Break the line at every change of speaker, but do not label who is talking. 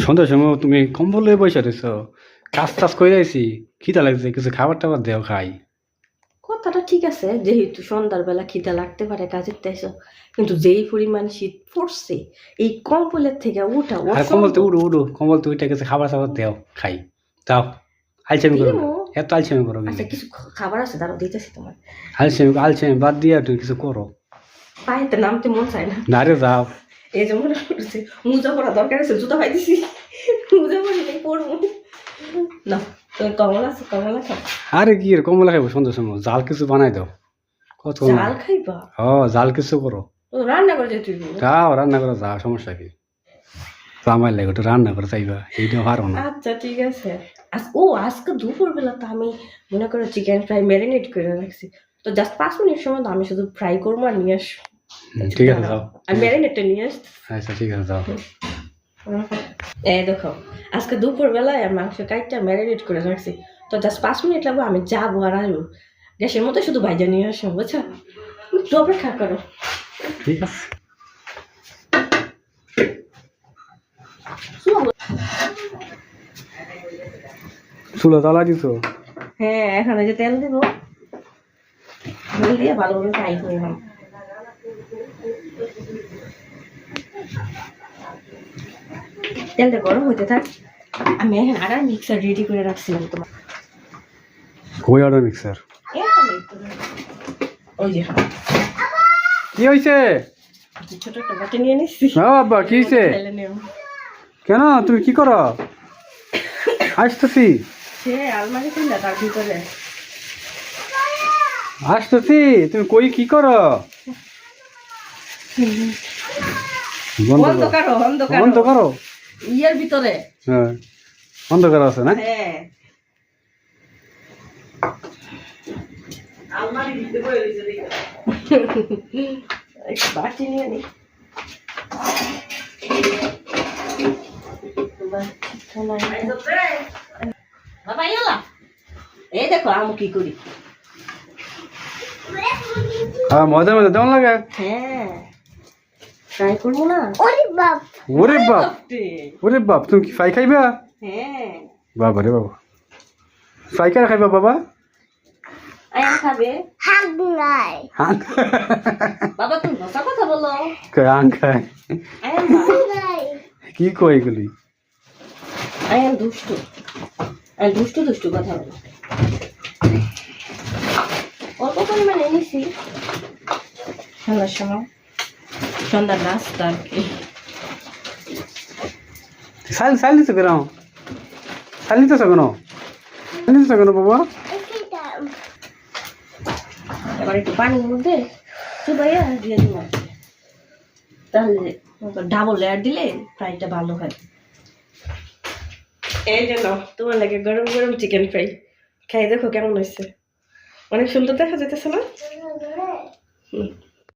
সন্ধ্যার সময় তুমি কম্বল লয়ে বসে রয়েছ, কাজ টাজ করে আইছি, খিদা লাগছে, কিছু খাবার টাবার দেও খাই।
কথাটা ঠিক আছে, যেহেতু সন্ধ্যার বেলা খিদা লাগতে পারে কাজের তেইছো, কিন্তু যেই পরিমাণ শীত পড়ছে এই কম্বলের থেকে উঠা
আর কম্বল তো
অসম্ভব।
উড়ো উড়ো, কম্বল তো উঠে গেছে, খাবার টাবার দেও খাই। যাও, আলসেমি করো না,
দিমু।
এত আলসেমি করো
আচ্ছা,
কিন্তু।
কিছু খাবার আছে, দাঁড়াও দিতেছি তোমার।
আলসেমি আলসেমি বাদ দিয়ে তুমি কিছু করো।
পায়েতে নামতে মন চায় না।
না রে যাও।
এই যে মনে করছে মোজা পরা দরকার আছে, জুতা পাই দিছি, মোজা পরে নেই পরবো না। তুমি কমলা আছে, কমলা খাও।
আরে কি রে, কম্বল খাইবো সন্ধ্যার সময়, জাল কিছু বানাই দাও। কত
জাল খাইবা?
জাল কিছু করো।
তো রান্না করে যেতে হইব।
যাও রান্না করে যাও, সমস্যা কি? আমার লাগে ওটা রান্না করে চাইবা, এইটা পারো না।
আচ্ছা ঠিক আছে। আজকে দুপুর বেলা তো আমি মনে করো চিকেন ফ্রাই ম্যারিনেট করে রাখছি। তো জাস্ট 5 মিনিট সময় তো আমি শুধু ফ্রাই করবো আর নিয়ে আসবো।
ঠিক আছে যাও।
আর ম্যারিনেটটা নিয়ে আসছি।
আচ্ছা ঠিক আছে যাও।
এই দেখো, আজকে দুপুর বেলায় মাংস কাইটটা ম্যারিনেট করে রাখছি। তো জাস্ট 5 মিনিট লাগবে, আমি যাবো আর আসবো। গ্যাসের মধ্যে শুধু ভাইজা নিয়ে আসবো, বুঝছো? একটু অপেক্ষা করো।
ঠিক আছে। চুলো জ্বালা দিছো?
হ্যাঁ, এখন এই যে তেল দিব, তেল দিয়ে ভালোভাবে ফ্রাই করে নাও। তেলটা গরম হতে থাক, আমি এখন আটার মিক্সার রেডি করে রাখছিলাম তোমার।
কই আটার মিক্সার?
ওই যে
কি হয়েছে?
ছোট একটা বাটি নিয়ে নিচ্ছি।
বাবা কি হয়েছে? কেন তুমি কি করো? আসতেছি
সে আলমারি খুললে তার ভিতরে।
আসতেছি, তুমি কই কি করো?
বন্ধ করো,
বন্ধ করো।
ইয়ের ভিতরে।
হ্যাঁ বন্ধ করা আছে না?
হ্যাঁ, আলমারি ভিতরে বয়ে রয়েছে দেখো। একটা বাটি নিয়ে নি। বাবা এলা, এই দেখো আমি কি করি।
মজা মজা তেমন লাগে।
হ্যাঁ, ট্রাই করবো না?
ওরে বাপ, ওরে বাপ, তুমি কি ফ্রাই খাইবা?
হ্যাঁ।
বাবা রে বাবা, ফ্রাই করে খাইবা বাবা?
আয়ান খাবে?
হাঙ্গাই
বাবা তুমি ভাষা কথা বলো।
হাঙ্গাই
আয়ান
কি কই এগুলি?
আয়ান দুষ্টু, আয়ান দুষ্টু দুষ্টু কথা বলো। অল্প পরিমাণে এনেছি সন্ধ্যার সময়, সন্ধ্যার নাস্তা আর কি।
সাইল দিছো কেন? সাইল দিতেছো কেন? সাইল দিতেছো কেন বাবা?
এবার একটু পানির মধ্যে চুবাইয়া দিয়ে দিব, তাহলে ডাবল লেয়ার দিলে ফ্রাইটা ভালো হয়। এই যে নাও তোমার লাগে গরম গরম চিকেন ফ্রাই, খাই দেখো কেমন হয়েছে। অনেক সুন্দর দেখা যেতেছে না?